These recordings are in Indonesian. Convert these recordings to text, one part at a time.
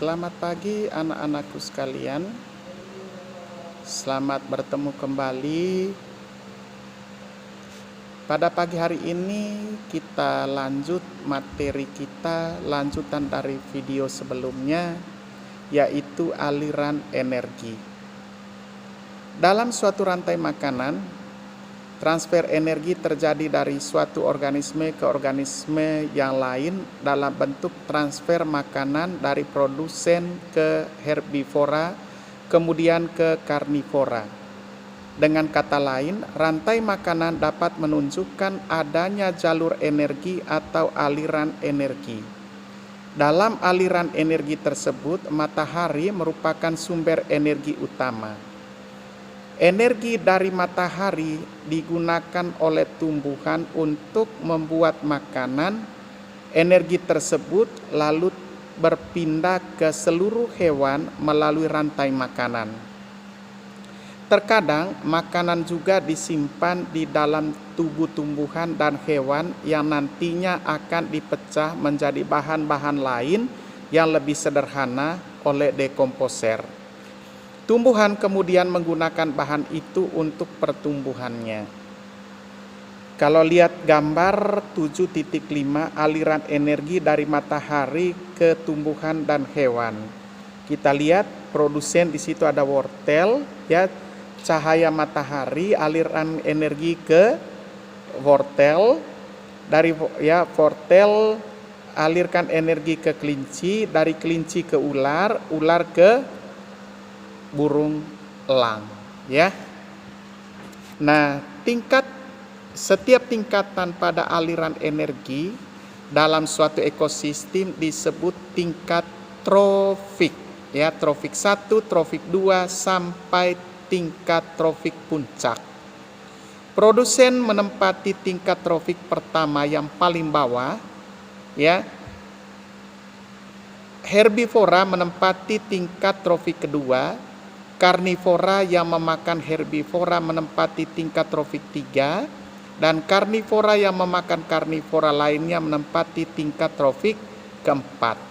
Selamat pagi anak-anakku sekalian. Selamat bertemu kembali. Pada pagi hari ini kita lanjut materi kita, lanjutan dari video sebelumnya, yaitu aliran energi. Dalam suatu rantai makanan, transfer energi terjadi dari suatu organisme ke organisme yang lain dalam bentuk transfer makanan dari produsen ke herbivora, kemudian ke karnivora. Dengan kata lain, rantai makanan dapat menunjukkan adanya jalur energi atau aliran energi. Dalam aliran energi tersebut, matahari merupakan sumber energi utama. Energi dari matahari digunakan oleh tumbuhan untuk membuat makanan. Energi tersebut lalu berpindah ke seluruh hewan melalui rantai makanan. Terkadang makanan juga disimpan di dalam tubuh tumbuhan dan hewan yang nantinya akan dipecah menjadi bahan-bahan lain yang lebih sederhana oleh dekomposer. Tumbuhan kemudian menggunakan bahan itu untuk pertumbuhannya. Kalau lihat gambar 7.5 aliran energi dari matahari ke tumbuhan dan hewan. Kita lihat produsen di situ ada wortel, ya, cahaya matahari, aliran energi ke wortel, dari wortel alirkan energi ke kelinci, dari kelinci ke ular, ular ke burung elang, ya. Nah, setiap tingkatan pada aliran energi dalam suatu ekosistem disebut tingkat trofik, ya, trofik 1, trofik 2 sampai tingkat trofik puncak. Produsen menempati tingkat trofik pertama yang paling bawah, ya. Herbivora menempati tingkat trofik kedua. Karnivora yang memakan herbivora menempati tingkat trofik 3, dan karnivora yang memakan karnivora lainnya menempati tingkat trofik keempat.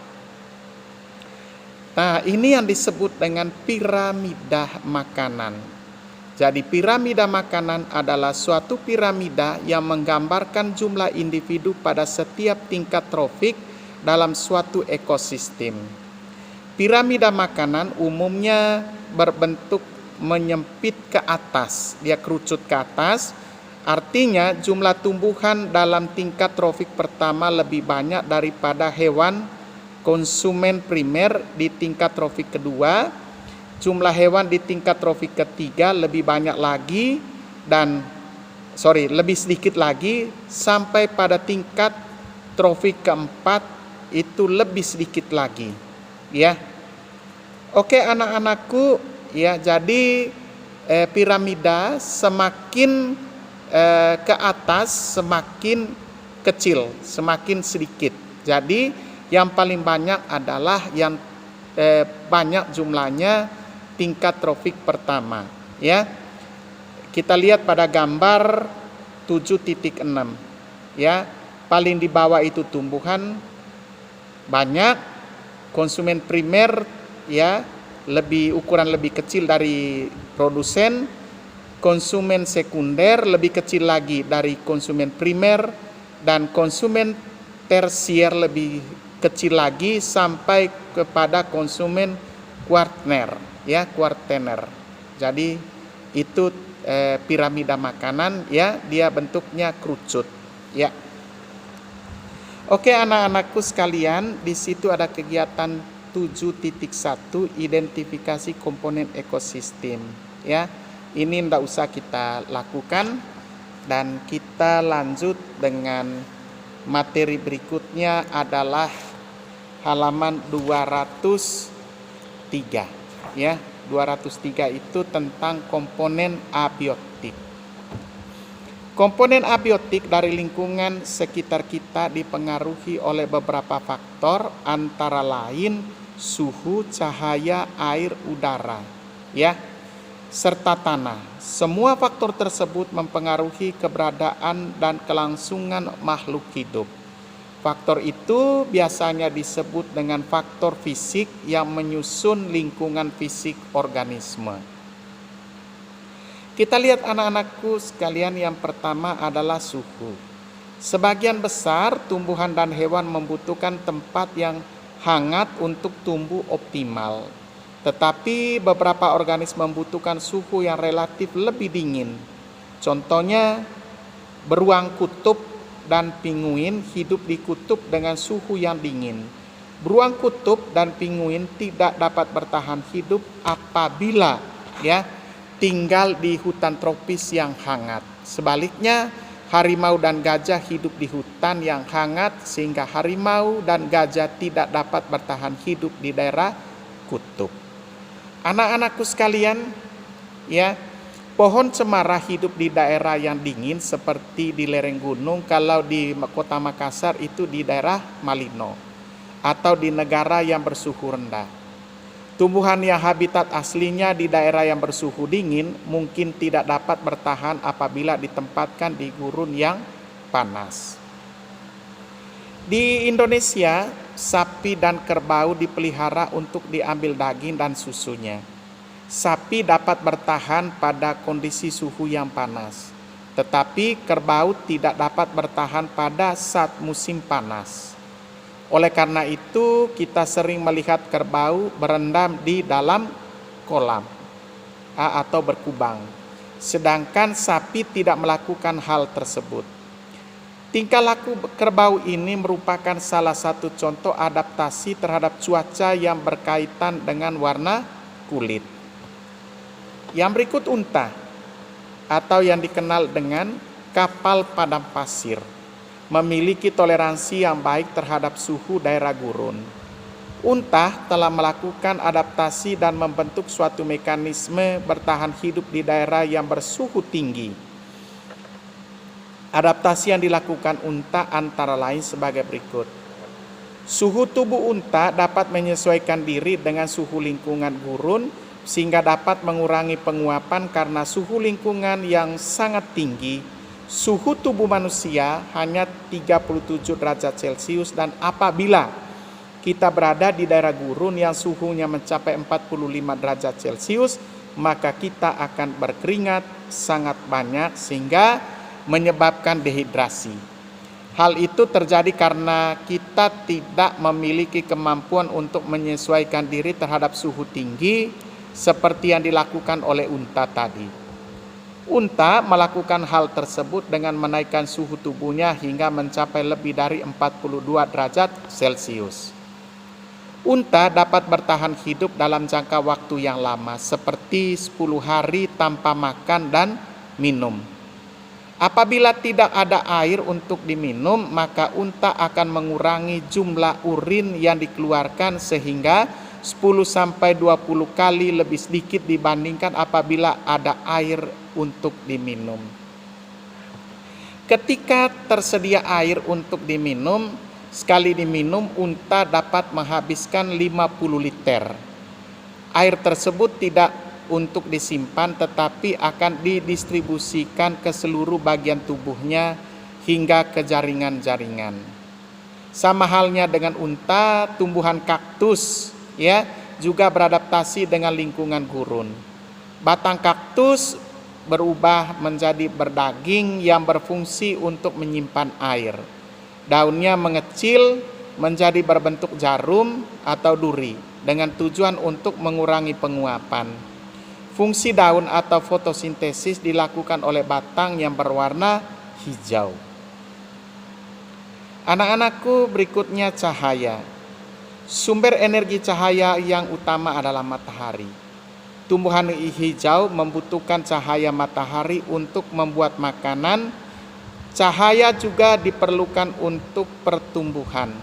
Nah, ini yang disebut dengan piramida makanan. Jadi piramida makanan adalah suatu piramida yang menggambarkan jumlah individu pada setiap tingkat trofik dalam suatu ekosistem. Piramida makanan umumnya berbentuk menyempit ke atas, dia kerucut ke atas, artinya jumlah tumbuhan dalam tingkat trofik pertama lebih banyak daripada hewan konsumen primer di tingkat trofik kedua, jumlah hewan di tingkat trofik ketiga lebih banyak lagi lebih sedikit lagi, sampai pada tingkat trofik keempat itu lebih sedikit lagi, ya. Oke anak-anakku, ya, jadi piramida semakin ke atas semakin kecil, semakin sedikit. Jadi yang paling banyak adalah yang banyak jumlahnya tingkat trofik pertama, ya. Kita lihat pada gambar 7.6, ya. Paling di bawah itu tumbuhan banyak, konsumen primer, ya, ukuran lebih kecil dari produsen, konsumen sekunder lebih kecil lagi dari konsumen primer, dan konsumen tersier lebih kecil lagi sampai kepada konsumen kuartener, ya, kuartener. Jadi itu piramida makanan, ya, dia bentuknya kerucut, ya. Oke anak-anakku sekalian, di situ ada kegiatan 7.1 identifikasi komponen ekosistem, ya. Ini tidak usah kita lakukan, dan kita lanjut dengan materi berikutnya adalah halaman 203, ya. 203 itu tentang komponen abiotik. Komponen abiotik dari lingkungan sekitar kita dipengaruhi oleh beberapa faktor, antara lain suhu, cahaya, air, udara, ya, serta tanah. Semua faktor tersebut mempengaruhi keberadaan dan kelangsungan makhluk hidup. Faktor itu biasanya disebut dengan faktor fisik yang menyusun lingkungan fisik organisme. Kita lihat anak-anakku sekalian, yang pertama adalah suhu. Sebagian besar tumbuhan dan hewan membutuhkan tempat yang hangat untuk tumbuh optimal. Tetapi beberapa organisme membutuhkan suhu yang relatif lebih dingin. Contohnya beruang kutub dan pinguin hidup di kutub dengan suhu yang dingin. Beruang kutub dan pinguin tidak dapat bertahan hidup apabila tinggal di hutan tropis yang hangat. Sebaliknya, harimau dan gajah hidup di hutan yang hangat, sehingga harimau dan gajah tidak dapat bertahan hidup di daerah kutub. Anak-anakku sekalian, pohon cemara hidup di daerah yang dingin seperti di lereng gunung. Kalau di kota Makassar itu di daerah Malino atau di negara yang bersuhu rendah. Tumbuhan yang habitat aslinya di daerah yang bersuhu dingin mungkin tidak dapat bertahan apabila ditempatkan di gurun yang panas. Di Indonesia, sapi dan kerbau dipelihara untuk diambil daging dan susunya. Sapi dapat bertahan pada kondisi suhu yang panas, tetapi kerbau tidak dapat bertahan pada saat musim panas. Oleh karena itu, kita sering melihat kerbau berendam di dalam kolam atau berkubang, sedangkan sapi tidak melakukan hal tersebut. Tingkah laku kerbau ini merupakan salah satu contoh adaptasi terhadap cuaca yang berkaitan dengan warna kulit. Yang berikut unta, atau yang dikenal dengan kapal padang pasir, memiliki toleransi yang baik terhadap suhu daerah gurun. Unta telah melakukan adaptasi dan membentuk suatu mekanisme bertahan hidup di daerah yang bersuhu tinggi. Adaptasi yang dilakukan unta antara lain sebagai berikut. Suhu tubuh unta dapat menyesuaikan diri dengan suhu lingkungan gurun, sehingga dapat mengurangi penguapan karena suhu lingkungan yang sangat tinggi. Suhu tubuh manusia hanya 37 derajat Celcius, dan apabila kita berada di daerah gurun yang suhunya mencapai 45 derajat Celcius, maka kita akan berkeringat sangat banyak sehingga menyebabkan dehidrasi. Hal itu terjadi karena kita tidak memiliki kemampuan untuk menyesuaikan diri terhadap suhu tinggi seperti yang dilakukan oleh unta tadi. Unta melakukan hal tersebut dengan menaikkan suhu tubuhnya hingga mencapai lebih dari 42 derajat Celcius. Unta dapat bertahan hidup dalam jangka waktu yang lama, seperti 10 hari tanpa makan dan minum. Apabila tidak ada air untuk diminum, maka unta akan mengurangi jumlah urin yang dikeluarkan sehingga 10-20 kali lebih sedikit dibandingkan apabila ada air untuk diminum. Ketika tersedia air untuk diminum, sekali diminum unta dapat menghabiskan 50 liter. Air tersebut tidak untuk disimpan, tetapi akan didistribusikan ke seluruh bagian tubuhnya hingga ke jaringan-jaringan. Sama halnya dengan unta, tumbuhan kaktus juga beradaptasi dengan lingkungan gurun. Batang kaktus berubah menjadi berdaging yang berfungsi untuk menyimpan air. Daunnya mengecil menjadi berbentuk jarum atau duri dengan tujuan untuk mengurangi penguapan. Fungsi daun atau fotosintesis dilakukan oleh batang yang berwarna hijau. Anak-anakku, berikutnya cahaya. Sumber energi cahaya yang utama adalah matahari. Tumbuhan hijau membutuhkan cahaya matahari untuk membuat makanan. Cahaya juga diperlukan untuk pertumbuhan.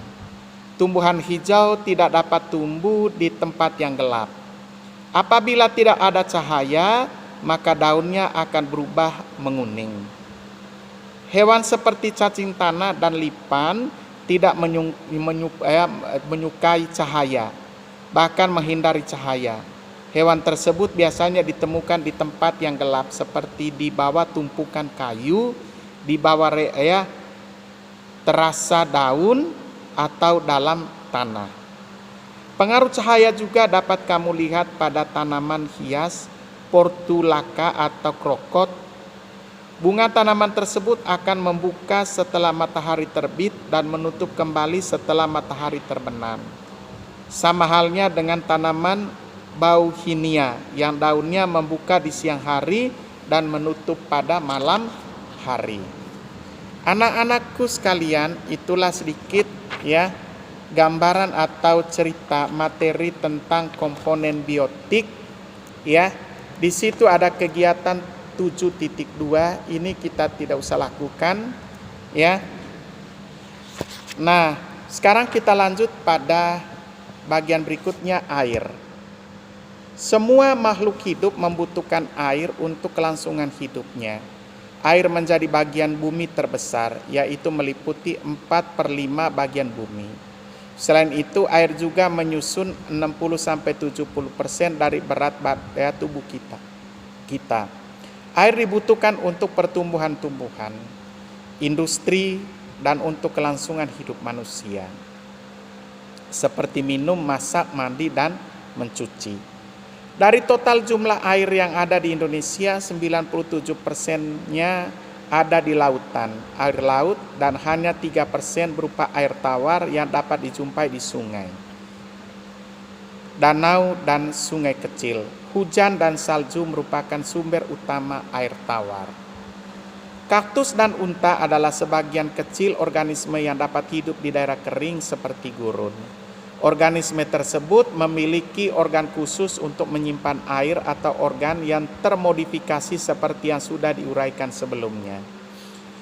Tumbuhan hijau tidak dapat tumbuh di tempat yang gelap. Apabila tidak ada cahaya, maka daunnya akan berubah menguning. Hewan seperti cacing tanah dan lipan tidak menyukai cahaya, bahkan menghindari cahaya. Hewan tersebut biasanya ditemukan di tempat yang gelap, seperti di bawah tumpukan kayu, di bawah terasa daun atau dalam tanah. Pengaruh cahaya juga dapat kamu lihat pada tanaman hias, portulaca atau krokot. Bunga tanaman tersebut akan membuka setelah matahari terbit dan menutup kembali setelah matahari terbenam. Sama halnya dengan tanaman bauhinia yang daunnya membuka di siang hari dan menutup pada malam hari. Anak-anakku sekalian, itulah sedikit ya gambaran atau cerita materi tentang komponen biotik ya. Di situ ada kegiatan 7.2, ini kita tidak usah lakukan ya. Nah, sekarang kita lanjut pada bagian berikutnya, air. Semua makhluk hidup membutuhkan air untuk kelangsungan hidupnya. Air menjadi bagian bumi terbesar, yaitu meliputi 4/5 bagian bumi. Selain itu, air juga menyusun 60-70% dari berat badan tubuh kita. Air dibutuhkan untuk pertumbuhan-tumbuhan, industri, dan untuk kelangsungan hidup manusia. Seperti minum, masak, mandi, dan mencuci. Dari total jumlah air yang ada di Indonesia, 97%-nya ada di lautan, air laut, dan hanya 3% berupa air tawar yang dapat dijumpai di sungai, danau, dan sungai kecil. Hujan dan salju merupakan sumber utama air tawar. Kaktus dan unta adalah sebagian kecil organisme yang dapat hidup di daerah kering seperti gurun. Organisme tersebut memiliki organ khusus untuk menyimpan air atau organ yang termodifikasi seperti yang sudah diuraikan sebelumnya.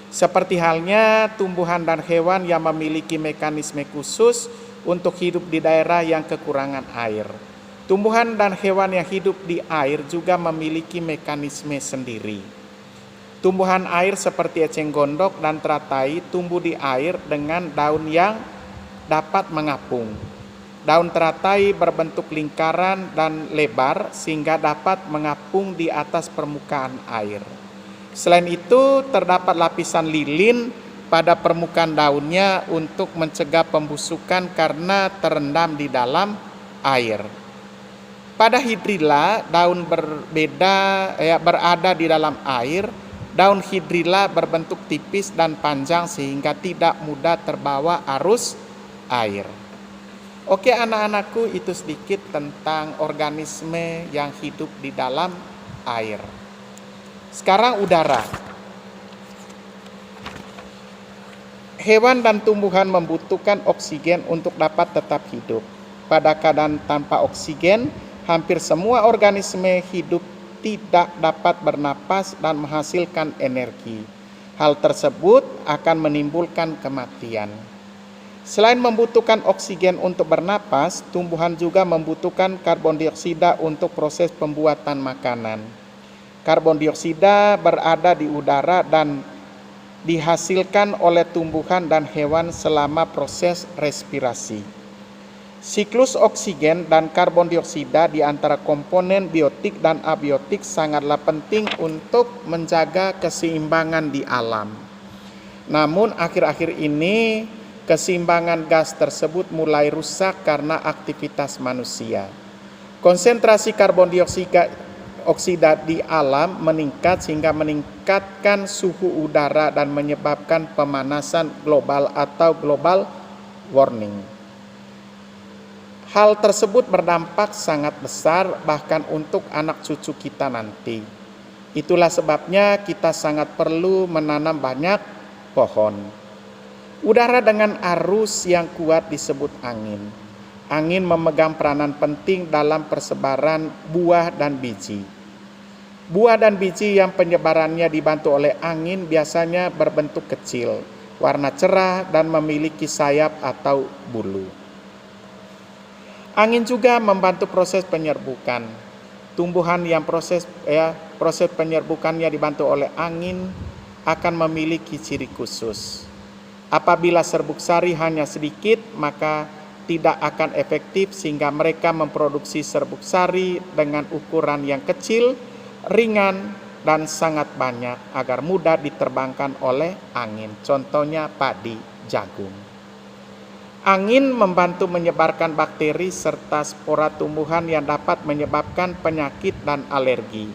Seperti halnya tumbuhan dan hewan yang memiliki mekanisme khusus untuk hidup di daerah yang kekurangan air. Tumbuhan dan hewan yang hidup di air juga memiliki mekanisme sendiri. Tumbuhan air seperti eceng gondok dan teratai tumbuh di air dengan daun yang dapat mengapung. Daun teratai berbentuk lingkaran dan lebar sehingga dapat mengapung di atas permukaan air. Selain itu, terdapat lapisan lilin pada permukaan daunnya untuk mencegah pembusukan karena terendam di dalam air. Pada hidrilla, daun berada di dalam air. Daun hidrilla berbentuk tipis dan panjang sehingga tidak mudah terbawa arus air. Oke anak-anakku, itu sedikit tentang organisme yang hidup di dalam air. Sekarang udara. Hewan dan tumbuhan membutuhkan oksigen untuk dapat tetap hidup. Pada keadaan tanpa oksigen, hampir semua organisme hidup tidak dapat bernapas dan menghasilkan energi. Hal tersebut akan menimbulkan kematian. Selain membutuhkan oksigen untuk bernapas, tumbuhan juga membutuhkan karbon dioksida untuk proses pembuatan makanan. Karbon dioksida berada di udara dan dihasilkan oleh tumbuhan dan hewan selama proses respirasi. Siklus oksigen dan karbon dioksida di antara komponen biotik dan abiotik sangatlah penting untuk menjaga keseimbangan di alam. Namun akhir-akhir ini keseimbangan gas tersebut mulai rusak karena aktivitas manusia. Konsentrasi karbon dioksida di alam meningkat sehingga meningkatkan suhu udara dan menyebabkan pemanasan global atau global warming. Hal tersebut berdampak sangat besar bahkan untuk anak cucu kita nanti. Itulah sebabnya kita sangat perlu menanam banyak pohon. Udara dengan arus yang kuat disebut angin. Angin memegang peranan penting dalam persebaran buah dan biji. Buah dan biji yang penyebarannya dibantu oleh angin biasanya berbentuk kecil, warna cerah dan memiliki sayap atau bulu. Angin juga membantu proses penyerbukan. Tumbuhan yang proses penyerbukannya dibantu oleh angin akan memiliki ciri khusus. Apabila serbuk sari hanya sedikit, maka tidak akan efektif sehingga mereka memproduksi serbuk sari dengan ukuran yang kecil, ringan, dan sangat banyak agar mudah diterbangkan oleh angin. Contohnya padi jagung. Angin membantu menyebarkan bakteri serta spora tumbuhan yang dapat menyebabkan penyakit dan alergi.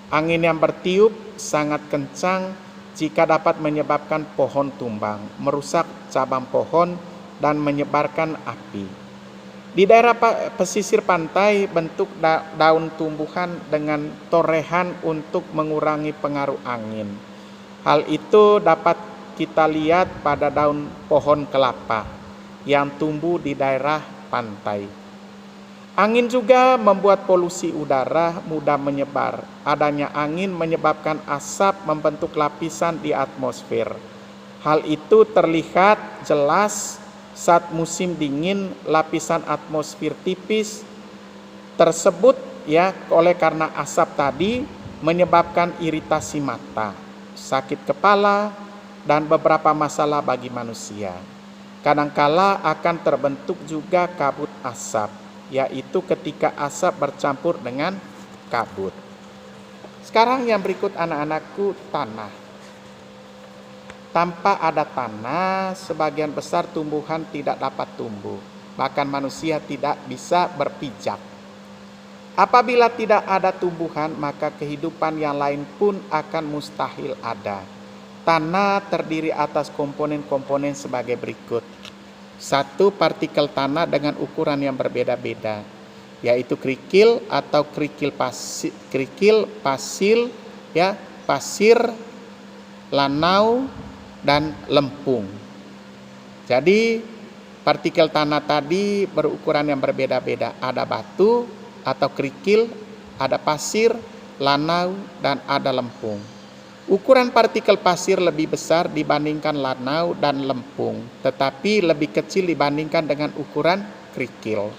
Angin yang bertiup sangat kencang jika dapat menyebabkan pohon tumbang, merusak cabang pohon, dan menyebarkan api. Di daerah pesisir pantai, bentuk daun tumbuhan dengan torehan untuk mengurangi pengaruh angin. Hal itu dapat kita lihat pada daun pohon kelapa yang tumbuh di daerah pantai. Angin juga membuat polusi udara mudah menyebar. Adanya angin menyebabkan asap membentuk lapisan di atmosfer. Hal itu terlihat jelas saat musim dingin, lapisan atmosfer tipis tersebut oleh karena asap tadi menyebabkan iritasi mata, sakit kepala, dan beberapa masalah bagi manusia. Kadangkala akan terbentuk juga kabut asap, yaitu ketika asap bercampur dengan kabut. Sekarang yang berikut anak-anakku, tanah. Tanpa ada tanah, sebagian besar tumbuhan tidak dapat tumbuh. Bahkan manusia tidak bisa berpijak. Apabila tidak ada tumbuhan, maka kehidupan yang lain pun akan mustahil ada. Tanah terdiri atas komponen-komponen sebagai berikut. 1. Partikel tanah dengan ukuran yang berbeda-beda, yaitu kerikil atau kerikil pasir, pasir, lanau, dan lempung. Jadi partikel tanah tadi berukuran yang berbeda-beda. Ada batu atau kerikil, ada pasir, lanau, dan ada lempung. Ukuran partikel pasir lebih besar dibandingkan lanau dan lempung, tetapi lebih kecil dibandingkan dengan ukuran kerikil.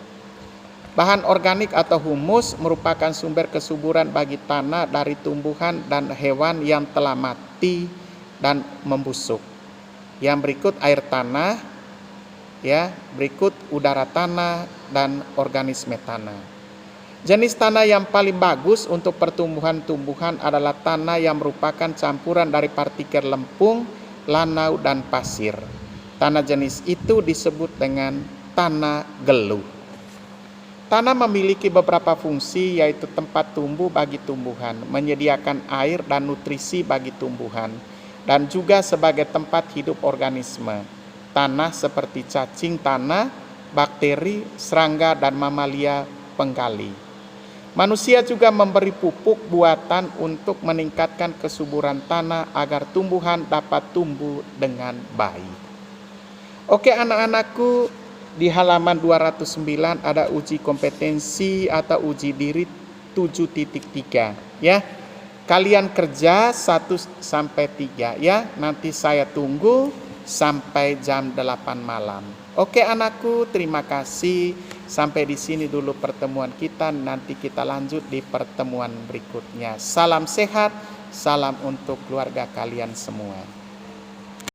Bahan organik atau humus merupakan sumber kesuburan bagi tanah dari tumbuhan dan hewan yang telah mati dan membusuk. Yang berikut air tanah, berikut udara tanah dan organisme tanah. Jenis tanah yang paling bagus untuk pertumbuhan-tumbuhan adalah tanah yang merupakan campuran dari partikel lempung, lanau, dan pasir. Tanah jenis itu disebut dengan tanah geluh. Tanah memiliki beberapa fungsi, yaitu tempat tumbuh bagi tumbuhan, menyediakan air dan nutrisi bagi tumbuhan, dan juga sebagai tempat hidup organisme. Tanah seperti cacing tanah, bakteri, serangga, dan mamalia penggali. Manusia juga memberi pupuk buatan untuk meningkatkan kesuburan tanah agar tumbuhan dapat tumbuh dengan baik. Oke anak-anakku, di halaman 209 ada uji kompetensi atau uji diri 7.3 ya. Kalian kerja 1 sampai 3 ya. Nanti saya tunggu sampai jam 8 malam. Oke anakku, terima kasih. Sampai di sini dulu pertemuan kita. Nanti kita lanjut di pertemuan berikutnya. Salam sehat, salam untuk keluarga kalian semua.